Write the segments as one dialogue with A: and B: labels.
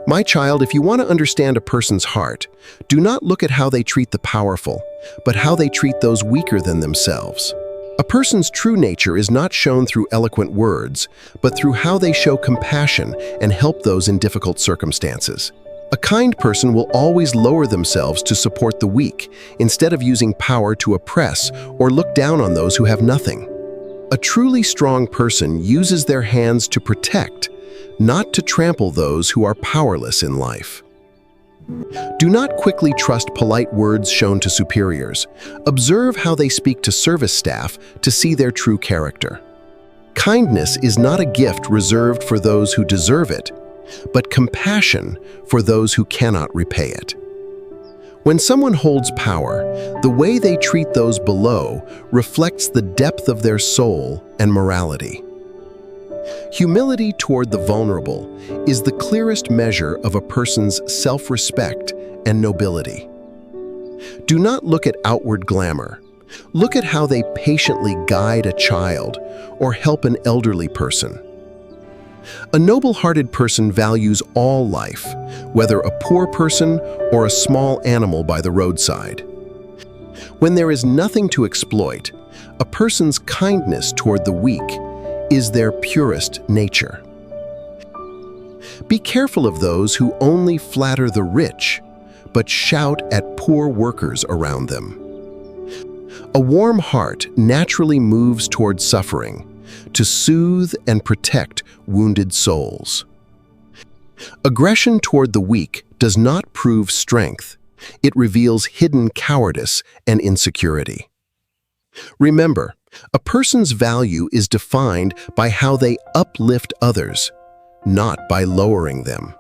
A: My child, if you want to understand a person's heart, do not look at how they treat the powerful, but how they treat those weaker than themselves. A person's true nature is not shown through eloquent words, but through how they show compassion and help those in difficult circumstances. A kind person will always lower themselves to support the weak, instead of using power to oppress or look down on those who have nothing. A truly strong person uses their hands to protect, not to trample those who are powerless in life. Do not quickly trust polite words shown to superiors. Observe how they speak to service staff to see their true character. Kindness is not a gift reserved for those who deserve it, but compassion for those who cannot repay it. When someone holds power, the way they treat those below reflects the depth of their soul and morality. Humility toward the vulnerable is the clearest measure of a person's self-respect and nobility. Do not look at outward glamour. Look at how they patiently guide a child or help an elderly person. A noble-hearted person values all life, whether a poor person or a small animal by the roadside. When there is nothing to exploit, a person's kindness toward the weak is their purest nature. Be careful of those who only flatter the rich, but shout at poor workers around them. A warm heart naturally moves toward suffering, to soothe and protect wounded souls. Aggression toward the weak does not prove strength. It reveals hidden cowardice and insecurity. Remember, a person's value is defined by how they uplift others, not by lowering them.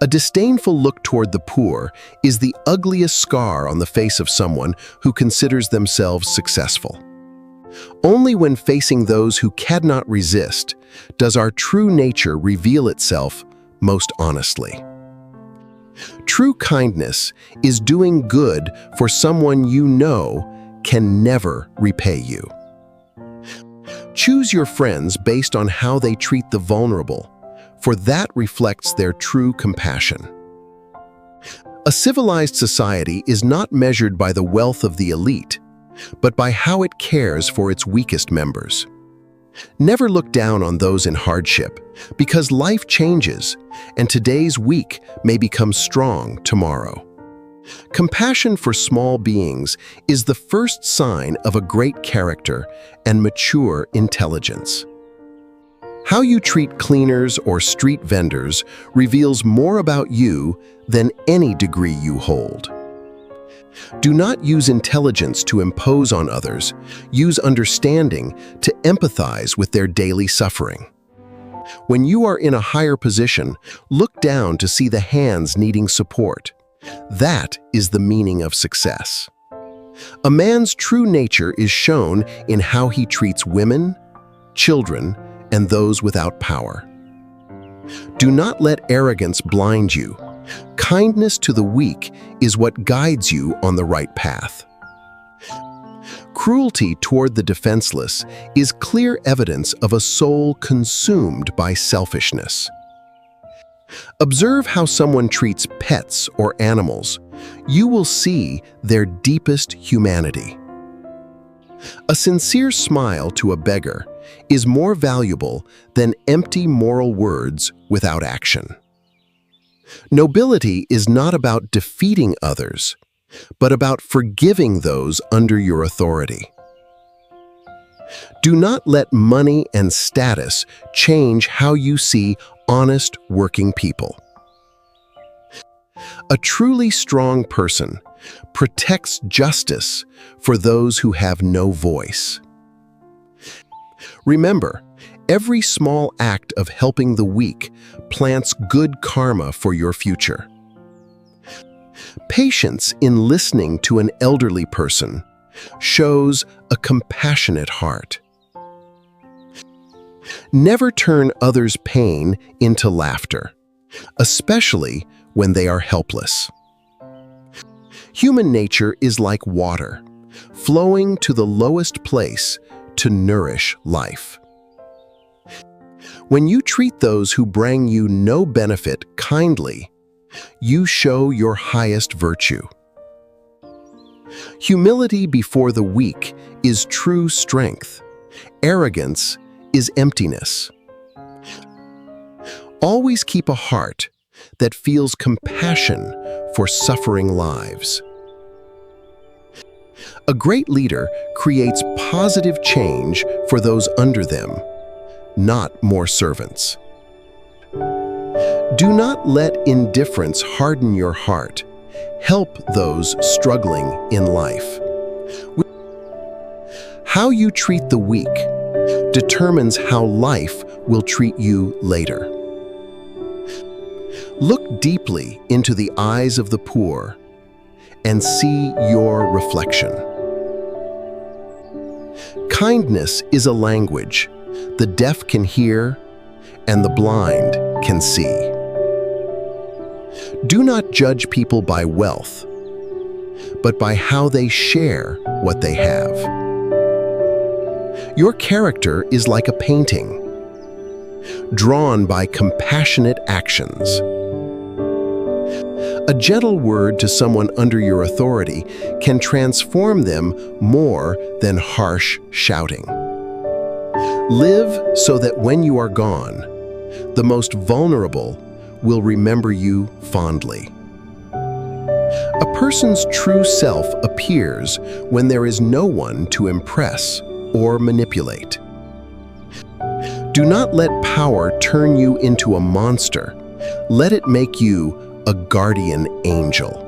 A: A disdainful look toward the poor is the ugliest scar on the face of someone who considers themselves successful. Only when facing those who cannot resist does our true nature reveal itself most honestly. True kindness is doing good for someone you know can never repay you. Choose your friends based on how they treat the vulnerable, for that reflects their true compassion. A civilized society is not measured by the wealth of the elite, but by how it cares for its weakest members. Never look down on those in hardship, because life changes, and today's weak may become strong tomorrow. Compassion for small beings is the first sign of a great character and mature intelligence. How you treat cleaners or street vendors reveals more about you than any degree you hold. Do not use intelligence to impose on others. Use understanding to empathize with their daily suffering. When you are in a higher position, look down to see the hands needing support. That is the meaning of success. A man's true nature is shown in how he treats women, children, and those without power. Do not let arrogance blind you. Kindness to the weak is what guides you on the right path. Cruelty toward the defenseless is clear evidence of a soul consumed by selfishness. Observe how someone treats pets or animals. You will see their deepest humanity. A sincere smile to a beggar is more valuable than empty moral words without action. Nobility is not about defeating others, but about forgiving those under your authority. Do not let money and status change how you see honest working people. A truly strong person protects justice for those who have no voice. Remember, every small act of helping the weak plants good karma for your future. Patience in listening to an elderly person shows a compassionate heart. Never turn others' pain into laughter, especially when they are helpless. Human nature is like water, flowing to the lowest place to nourish life. When you treat those who bring you no benefit kindly, you show your highest virtue. Humility before the weak is true strength. Arrogance is emptiness. Always keep a heart that feels compassion for suffering lives. A great leader creates positive change for those under them, not more servants. Do not let indifference harden your heart. Help those struggling in life. How you treat the weak determines how life will treat you later. Look deeply into the eyes of the poor and see your reflection. Kindness is a language the deaf can hear and the blind can see. Do not judge people by wealth, but by how they share what they have. Your character is like a painting, drawn by compassionate actions. A gentle word to someone under your authority can transform them more than harsh shouting. Live so that when you are gone, the most vulnerable will remember you fondly. A person's true self appears when there is no one to impress or manipulate. Do not let power turn you into a monster. Let it make you a guardian angel.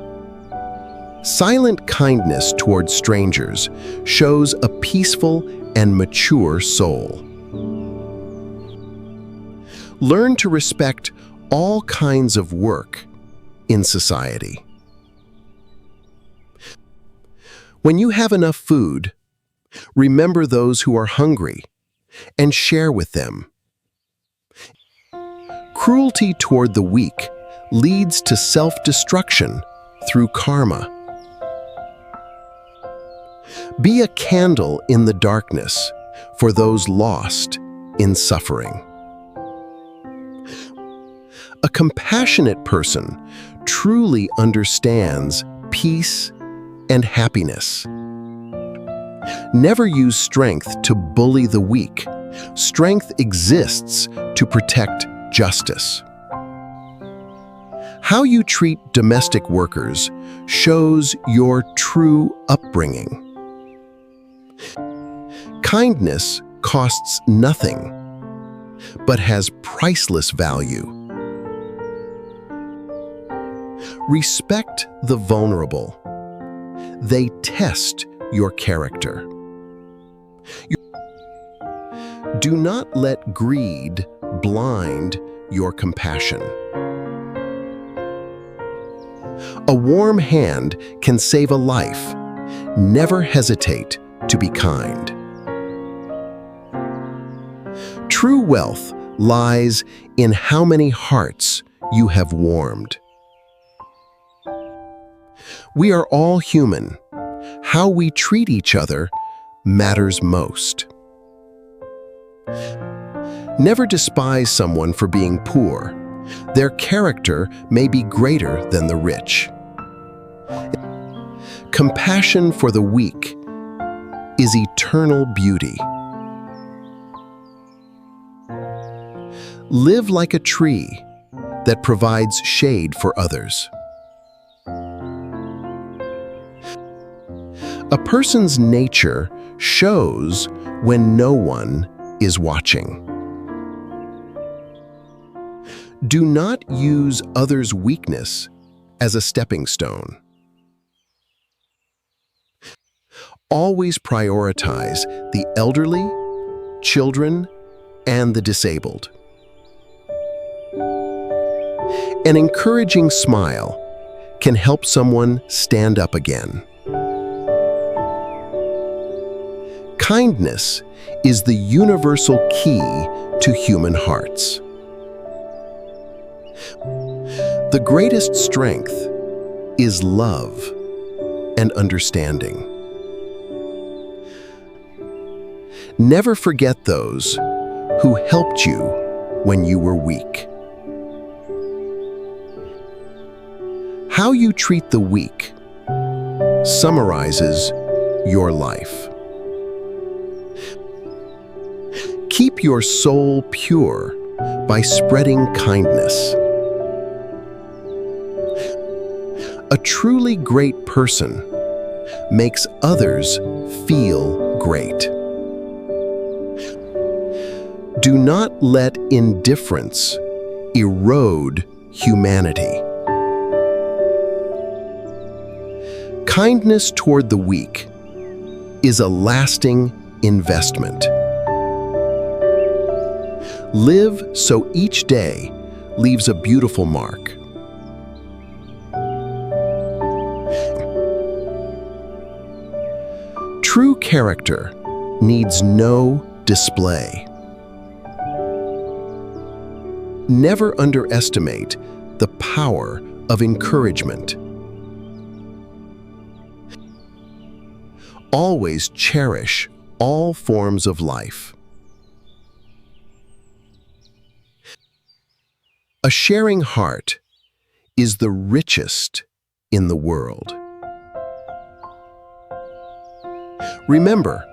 A: Silent kindness towards strangers shows a peaceful and mature soul. Learn to respect all kinds of work in society. When you have enough food, remember those who are hungry and share with them. Cruelty toward the weak leads to self-destruction through karma. Be a candle in the darkness for those lost in suffering. A compassionate person truly understands peace and happiness. Never use strength to bully the weak. Strength exists to protect justice. How you treat domestic workers shows your true upbringing. Kindness costs nothing, but has priceless value. Respect the vulnerable. They test your character. Do not let greed blind your compassion. A warm hand can save a life. Never hesitate to be kind. True wealth lies in how many hearts you have warmed. We are all human. How we treat each other matters most. Never despise someone for being poor. Their character may be greater than the rich. Compassion for the weak is eternal beauty. Live like a tree that provides shade for others. A person's nature shows when no one is watching. Do not use others' weakness as a stepping stone. Always prioritize the elderly, children, and the disabled. An encouraging smile can help someone stand up again. Kindness is the universal key to human hearts. The greatest strength is love and understanding. Never forget those who helped you when you were weak. How you treat the weak summarizes your life. Keep your soul pure by spreading kindness. A truly great person makes others feel great. Do not let indifference erode humanity. Kindness toward the weak is a lasting investment. Live so each day leaves a beautiful mark. True character needs no display. Never underestimate the power of encouragement. Always cherish all forms of life. A sharing heart is the richest in the world. Remember,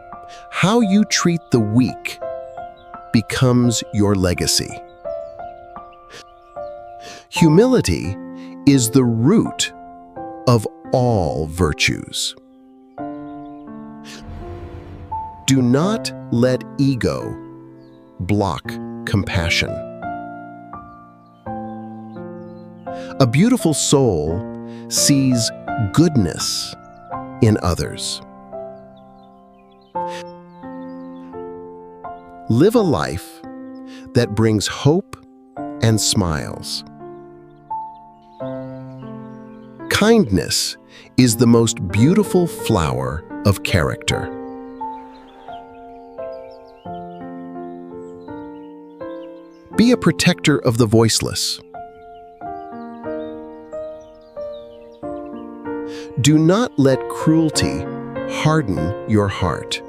A: how you treat the weak becomes your legacy. Humility is the root of all virtues. Do not let ego block compassion. A beautiful soul sees goodness in others. Live a life that brings hope and smiles. Kindness is the most beautiful flower of character. Be a protector of the voiceless. Do not let cruelty harden your heart.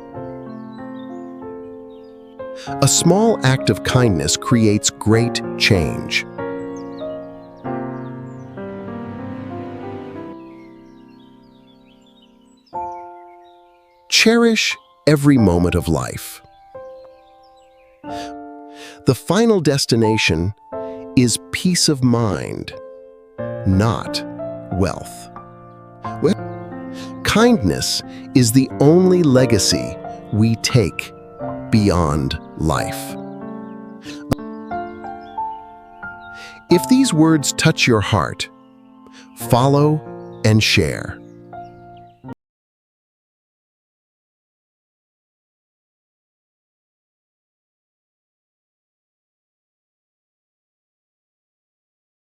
A: A small act of kindness creates great change. Cherish every moment of life. The final destination is peace of mind, not wealth. Kindness is the only legacy we take beyond life. If these words touch your heart, follow and share.